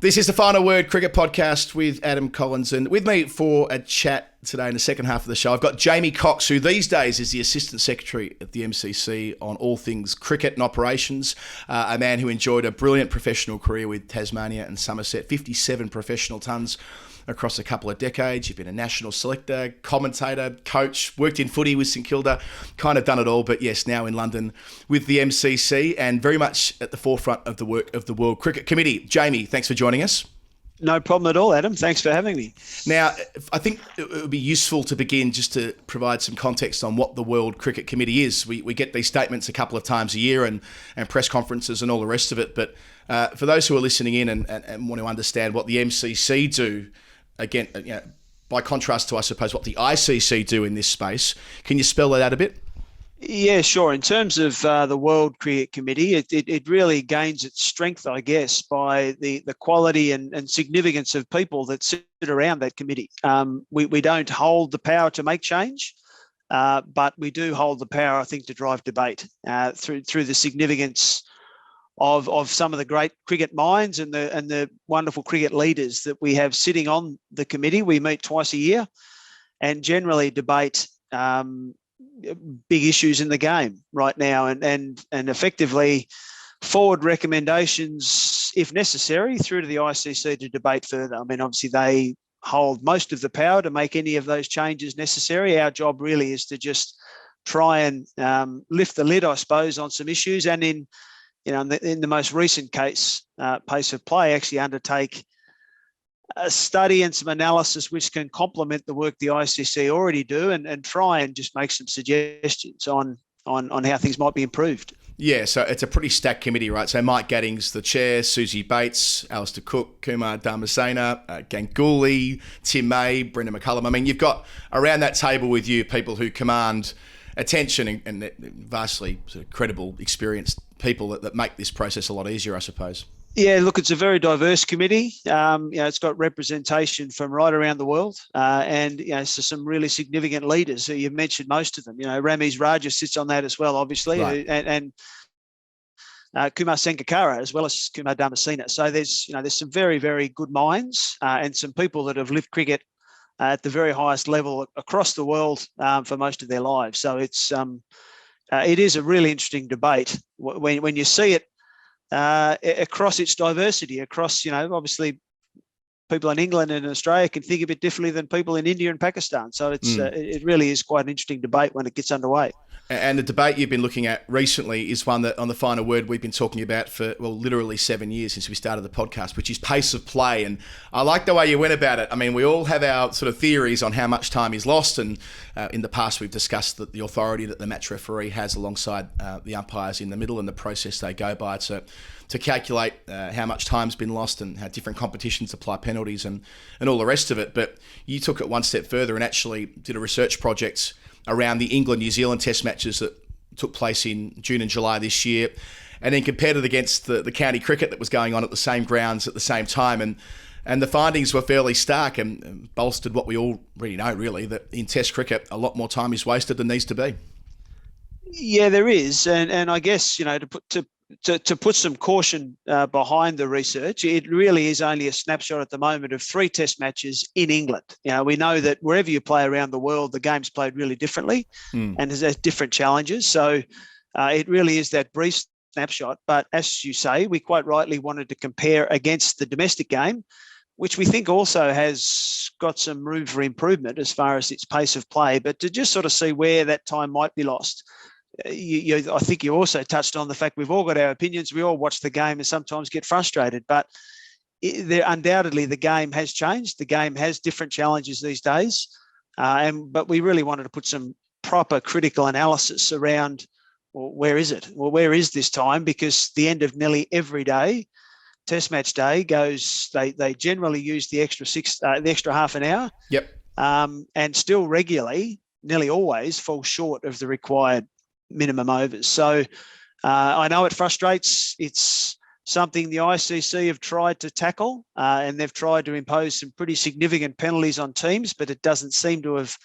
This is the Final Word Cricket Podcast with Adam Collins, and with me for a chat today in the second half of the show, I've got Jamie Cox, who these days is the Assistant Secretary at the MCC on all things cricket and operations, a man who enjoyed a brilliant professional career with Tasmania and Somerset, 57 professional tons across a couple of decades. You've been a national selector, commentator, coach, worked in footy with St Kilda, kind of done it all, but yes, now in London with the MCC and very much at the forefront of the work of the World Cricket Committee. Jamie, thanks for joining us. No problem at all, Adam. Thanks for having me. Now, I think it would be useful to begin just to provide some context on what the World Cricket Committee is. We get these statements a couple of times a year and press conferences and all the rest of it, but for those who are listening in and want to understand what the MCC do, again, by contrast to, I suppose, what the ICC do in this space, can you spell that out a bit? Yeah, sure. In terms of the World Cricket Committee, it really gains its strength, I guess, by the quality and significance of people that sit around that committee. We don't hold the power to make change, but we do hold the power, I think, to drive debate through the significance of some of the great cricket minds and the wonderful cricket leaders that we have sitting on the committee. We meet twice a year and generally debate big issues in the game right now and effectively forward recommendations, if necessary, through to the ICC to debate further. I mean, obviously they hold most of the power to make any of those changes necessary. Our job really is to just try and lift the lid, I suppose, on some issues, and in the most recent case, pace of play, actually undertake a study and some analysis which can complement the work the ICC already do and try and just make some suggestions on how things might be improved. Yeah, so it's a pretty stacked committee, right? So Mike Gadding's the chair, Susie Bates, Alistair Cook, Kumar Dharmasena, Ganguly, Tim May, Brendan McCullum. I mean, you've got around that table with you people who command attention and vastly sort of credible, experienced people that make this process a lot easier, I suppose. Yeah, look, it's a very diverse committee. It's got representation from right around the world, and so some really significant leaders. So you've mentioned most of them. Ramiz Raja sits on that as well, obviously, right. and Kumar Sangakkara as well as Kumar Dharmasena. So there's some very, very good minds and some people that have lived cricket at the very highest level across the world for most of their lives. So it is a really interesting debate when you see it across its diversity, across, obviously people in England and Australia can think a bit differently than people in India and Pakistan. So it really is quite an interesting debate when it gets underway. And the debate you've been looking at recently is one that on the Final Word we've been talking about for, literally 7 years since we started the podcast, which is pace of play. And I like the way you went about it. I mean, we all have our sort of theories on how much time is lost. And in the past, we've discussed that the authority that the match referee has alongside the umpires in the middle and the process they go by to calculate how much time's been lost and how different competitions apply penalties and all the rest of it. But you took it one step further and actually did a research project around the England-New Zealand test matches that took place in June and July this year, and then compared it against the county cricket that was going on at the same grounds at the same time. And the findings were fairly stark and bolstered what we already know, really, that in test cricket, a lot more time is wasted than needs to be. Yeah, there is. And I guess, to put some caution behind the research, it really is only a snapshot at the moment of 3 test matches in England. We know that wherever you play around the world, the game's played really differently and there's different challenges. So it really is that brief snapshot. But as you say, we quite rightly wanted to compare against the domestic game, which we think also has got some room for improvement as far as its pace of play, but to just sort of see where that time might be lost. I think you also touched on the fact we've all got our opinions. We all watch the game and sometimes get frustrated, but undoubtedly the game has changed. The game has different challenges these days, but we really wanted to put some proper critical analysis around, where is it? Well, where is this time? Because the end of nearly every day, test match day goes. They generally use the extra half an hour. Yep. And still regularly, nearly always, fall short of the required minimum overs. So I know it frustrates. It's something the ICC have tried to tackle, and they've tried to impose some pretty significant penalties on teams, but it doesn't seem to have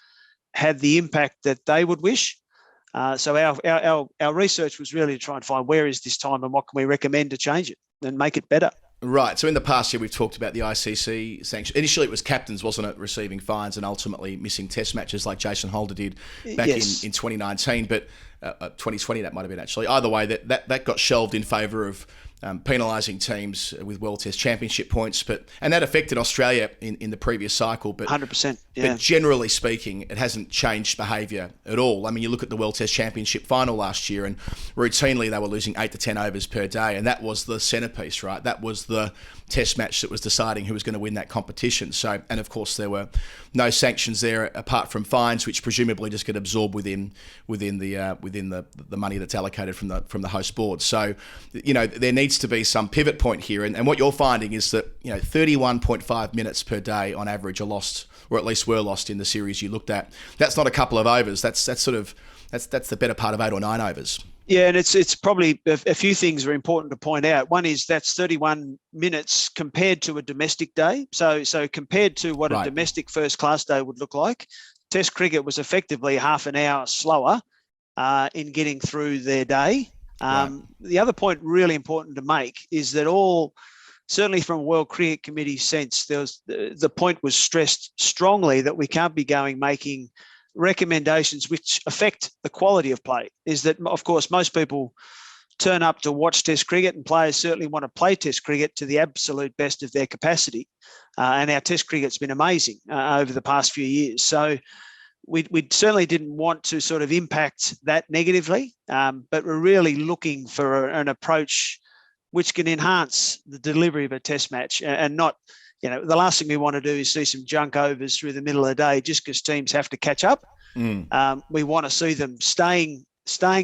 had the impact that they would wish. So our research was really to try and find where is this time and what can we recommend to change it and make it better. Right. So in the past year, we've talked about the ICC sanction. Initially, it was captains, wasn't it, receiving fines and ultimately missing test matches like Jason Holder did back in 2019. But 2020, that might have been actually. Either way, that got shelved in favour of penalising teams with World Test Championship points, and that affected Australia in the previous cycle. But 100%. Yeah. But generally speaking, it hasn't changed behaviour at all. I mean, you look at the World Test Championship final last year, and routinely they were losing 8 to 10 overs per day, and that was the centrepiece, right? That was the Test match that was deciding who was going to win that competition. So, and of course, there were no sanctions there apart from fines, which presumably just get absorbed within the money that's allocated from the host board. So, there needs to be some pivot point here, and what you're finding is that 31.5 minutes per day on average are lost, or at least were lost in the series you looked at. That's not a couple of overs. That's the better part of 8 or 9 overs. Yeah, and it's probably a few things are important to point out. One is that's 31 minutes compared to a domestic day. So compared to what a domestic first class day would look like, Test cricket was effectively half an hour slower in getting through their day. The other point really important to make is that certainly from a World Cricket Committee sense, the point was stressed strongly that we can't be making recommendations which affect the quality of play. Is that, of course, most people turn up to watch Test cricket, and players certainly want to play Test cricket to the absolute best of their capacity. And our Test cricket's been amazing over the past few years. So we certainly didn't want to sort of impact that negatively, but we're really looking for an approach which can enhance the delivery of a Test match and not, the last thing we want to do is see some junk overs through the middle of the day just because teams have to catch up. We want to see them staying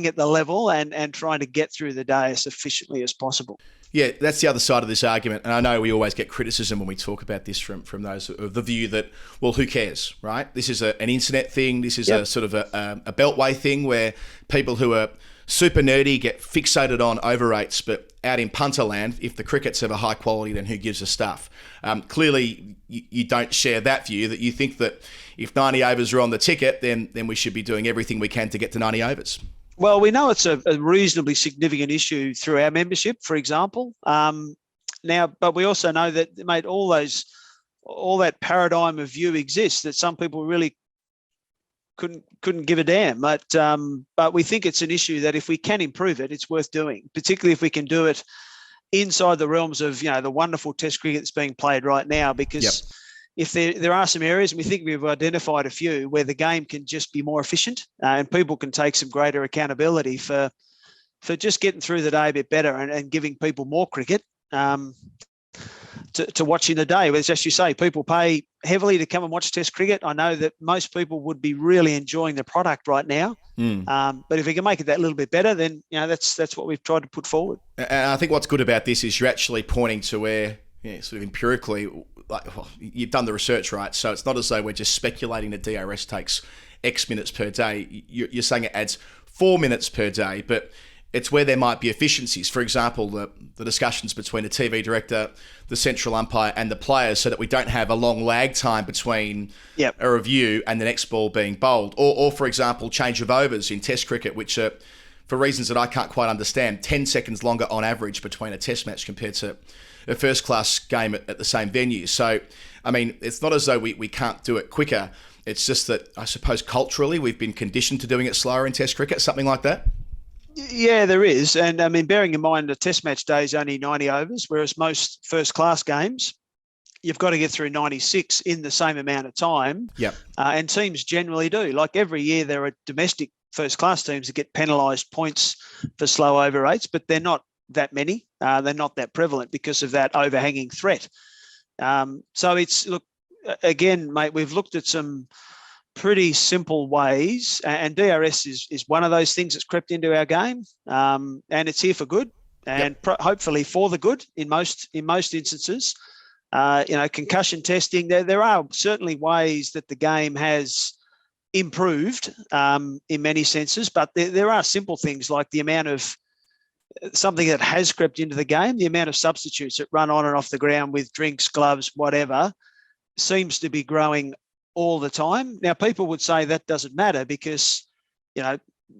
at the level and trying to get through the day as efficiently as possible. Yeah, that's the other side of this argument. And I know we always get criticism when we talk about this from those of the view that, well, who cares, right? This is an internet thing. This is a sort of a beltway thing where people who are super nerdy get fixated on overrates, but out in punterland, if the cricket's of a high quality, then who gives a stuff? Clearly, you don't share that view, that you think that if 90 overs are on the ticket, then we should be doing everything we can to get to 90 overs. Well, we know it's a reasonably significant issue through our membership, for example. But we also know that, mate, all that paradigm of view exists, that some people really couldn't give a damn. But we think it's an issue that if we can improve it, it's worth doing, particularly if we can do it inside the realms of the wonderful Test cricket that's being played right now. Because if there are some areas, and we think we've identified a few, where the game can just be more efficient and people can take some greater accountability for just getting through the day a bit better and giving people more cricket to watch in the day. As you say, people pay heavily to come and watch Test cricket. I know that most people would be really enjoying the product right now. But if we can make it that little bit better, then that's what we've tried to put forward. And I think what's good about this is you're actually pointing to where, sort of empirically, you've done the research, right? So it's not as though we're just speculating that DRS takes X minutes per day. You're saying it adds 4 minutes per day, but it's where there might be efficiencies. For example, the discussions between the TV director, the central umpire, and the players, so that we don't have a long lag time between a review and the next ball being bowled. Or, for example, change of overs in Test cricket, which are, for reasons that I can't quite understand, 10 seconds longer on average between a Test match compared to a first-class game at the same venue. So, I mean, it's not as though we can't do it quicker. It's just that, I suppose, culturally, we've been conditioned to doing it slower in Test cricket, something like that. Yeah, there is. And, I mean, bearing in mind the Test match day is only 90 overs, whereas most first-class games, you've got to get through 96 in the same amount of time. And teams generally do. Like every year, there are domestic first-class teams that get penalised points for slow over rates, but they're not that many. They're not that prevalent because of that overhanging threat. So it's, look, again, mate, we've looked at some pretty simple ways, and DRS is one of those things that's crept into our game, and it's here for good, and hopefully for the good in most instances. Concussion testing, there are certainly ways that the game has improved in many senses, but there are simple things like the amount of something that has crept into the game, the amount of substitutes that run on and off the ground with drinks, gloves, whatever, seems to be growing all the time. Now, people would say that doesn't matter because,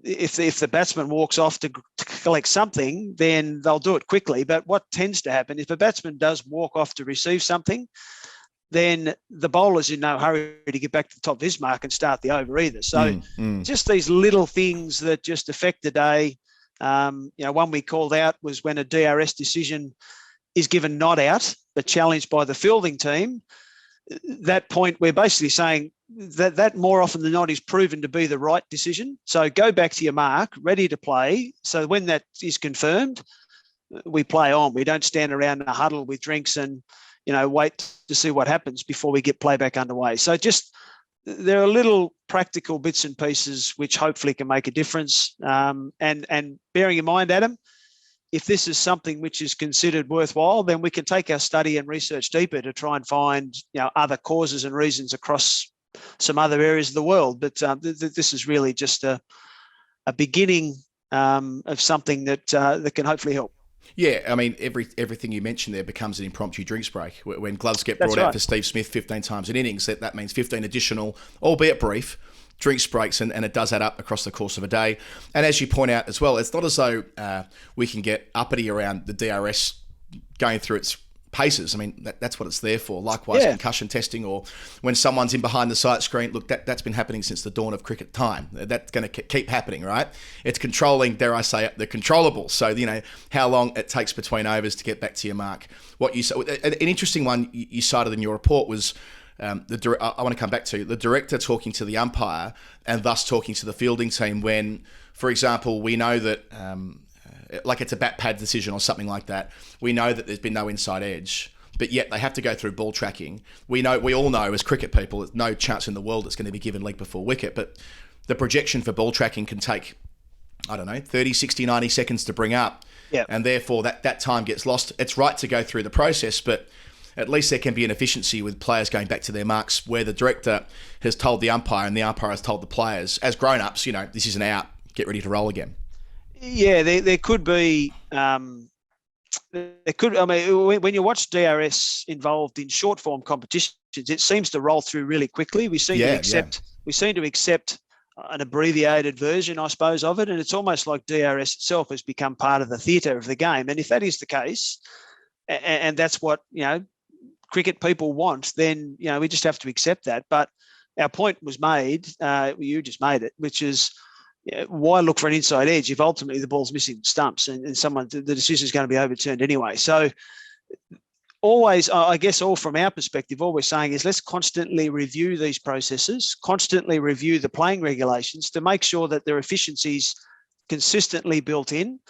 if the batsman walks off to collect something, then they'll do it quickly. But what tends to happen, if a batsman does walk off to receive something, then the bowler's in no hurry to get back to the top of his mark and start the over either. So just these little things that just affect the day. One we called out was when a DRS decision is given not out, but challenged by the fielding team. That point, we're basically saying that more often than not is proven to be the right decision. So go back to your mark, ready to play. So when that is confirmed, we play on. We don't stand around in a huddle with drinks and, wait to see what happens before we get play back underway. So just there are little practical bits and pieces which hopefully can make a difference. And bearing in mind, Adam, if this is something which is considered worthwhile, then we can take our study and research deeper to try and find, other causes and reasons across some other areas of the world. But this is really just a beginning of something that can hopefully help. Yeah, I mean, everything you mentioned there becomes an impromptu drinks break. When gloves get brought out for Steve Smith 15 times an innings, that means 15 additional, albeit brief, drinks breaks, and it does add up across the course of a day. And as you point out as well, it's not as though we can get uppity around the DRS going through its paces. I mean, that's what it's there for. Likewise, concussion testing, or when someone's in behind the sight screen. Look, that's been happening since the dawn of cricket time. That's going to keep happening, right? It's controlling, dare I say it, the controllables. So, how long it takes between overs to get back to your mark. What you an interesting one you cited in your report was I want to come back to the director talking to the umpire and thus talking to the fielding team when, for example, we know that like it's a bat pad decision or something like that. We know that there's been no inside edge, but yet they have to go through ball tracking. We all know as cricket people, there's no chance in the world it's going to be given leg before wicket, but the projection for ball tracking can take, 30, 60, 90 seconds to bring up. Yep. And therefore that time gets lost. It's right to go through the process, but at least there can be an efficiency with players going back to their marks where the director has told the umpire and the umpire has told the players, as grown-ups, this is an out, get ready to roll again. Yeah, there could be. When you watch DRS involved in short form competitions, it seems to roll through really quickly. We seem to accept an abbreviated version, I suppose, of it, and it's almost like DRS itself has become part of the theatre of the game. And if that is the case, and that's what cricket people want, then we just have to accept that. But our point was made. You just made it, which is. Why look for an inside edge if ultimately the ball's missing stumps and the decision is going to be overturned anyway? So always, I guess all from our perspective, all we're saying is let's constantly review these processes, constantly review the playing regulations to make sure that there are efficiencies consistently built in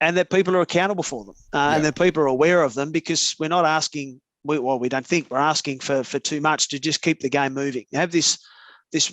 and that people are accountable for them and that people are aware of them, because we're not asking, we don't think we're asking for too much to just keep the game moving. Have this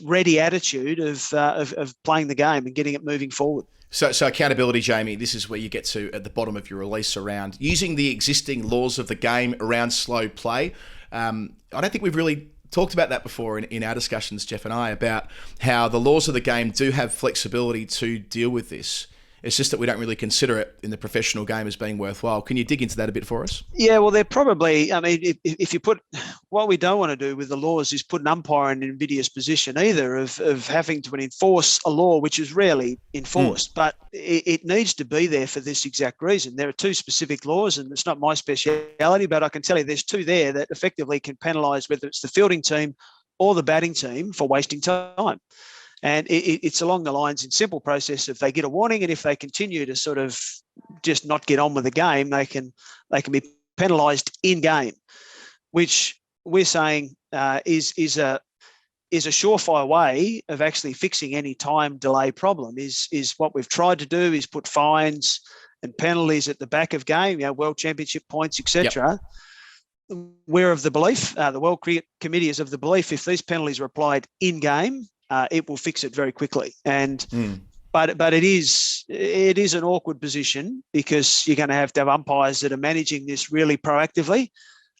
ready attitude of playing the game and getting it moving forward. So accountability, Jamie, this is where you get to at the bottom of your release around using the existing laws of the game around slow play. I don't think we've really talked about that before in our discussions, Jeff and I, about how the laws of the game do have flexibility to deal with this. It's just that we don't really consider it in the professional game as being worthwhile. Can you dig into that a bit for us? Yeah, well, they're probably, if you put, what we don't want to do with the laws is put an umpire in an invidious position either of having to enforce a law which is rarely enforced, but it needs to be there for this exact reason. There are two specific laws, and it's not my speciality, but I can tell you there's two there that effectively can penalise whether it's the fielding team or the batting team for wasting time. And it's along the lines in simple process. If they get a warning and if they continue to sort of just not get on with the game, they can be penalised in game, which we're saying is a surefire way of actually fixing any time delay problem. Is what we've tried to do is put fines and penalties at the back of game, World Championship points, etc. Yep. We're of the belief, the World Cricket Committee is of the belief, if these penalties are applied in game, it will fix it very quickly. And but it is an awkward position because you're going to have umpires that are managing this really proactively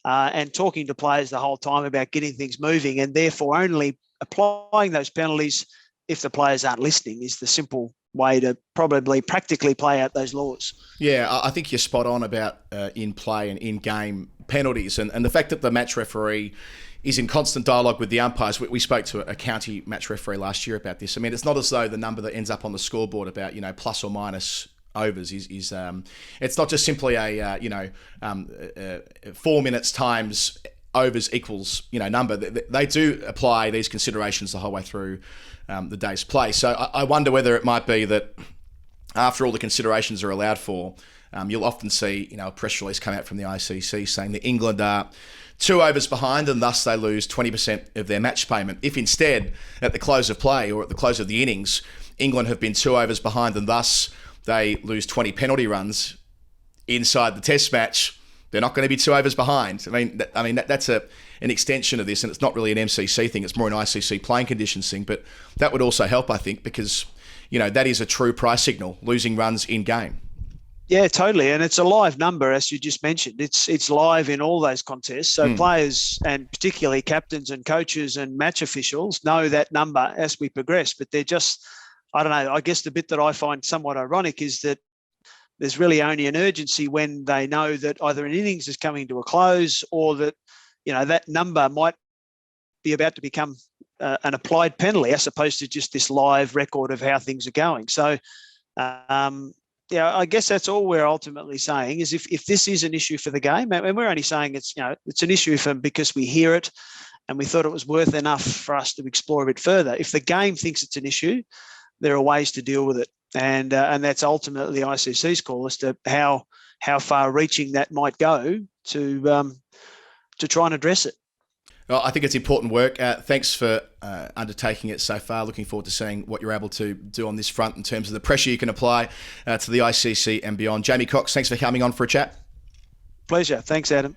and talking to players the whole time about getting things moving, and therefore only applying those penalties if the players aren't listening is the simple way to probably practically play out those laws. Yeah, I think you're spot on about in-play and in-game penalties. And the fact that the match referee is in constant dialogue with the umpires. We spoke to a county match referee last year about this. I mean, it's not as though the number that ends up on the scoreboard about, plus or minus overs is it's not just simply a 4 minutes times overs equals number. They do apply these considerations the whole way through the day's play. So I wonder whether it might be that after all the considerations are allowed for, you'll often see a press release come out from the ICC saying that England are 2 overs behind and thus they lose 20% of their match payment. If instead, at the close of play or at the close of the innings, England have been 2 overs behind and thus they lose 20 penalty runs inside the test match, they're not going to be 2 overs behind. I mean that's an extension of this, and it's not really an MCC thing, it's more an ICC playing conditions thing, but that would also help, I think, because that is a true price signal, losing runs in game. Yeah, totally. And it's a live number, as you just mentioned. It's live in all those contests. So players, and particularly captains and coaches and match officials, know that number as we progress. But they're just, I don't know, I guess the bit that I find somewhat ironic is that there's really only an urgency when they know that either an innings is coming to a close or that, that number might be about to become an applied penalty as opposed to just this live record of how things are going. So, I guess that's all we're ultimately saying is if this is an issue for the game, and we're only saying it's an issue because we hear it and we thought it was worth enough for us to explore a bit further. If the game thinks it's an issue, there are ways to deal with it, and that's ultimately the ICC's call as to how far-reaching that might go to try and address it. Well, I think it's important work. Thanks for undertaking it so far. Looking forward to seeing what you're able to do on this front in terms of the pressure you can apply to the ICC and beyond. Jamie Cox, thanks for coming on for a chat. Pleasure. Thanks, Adam.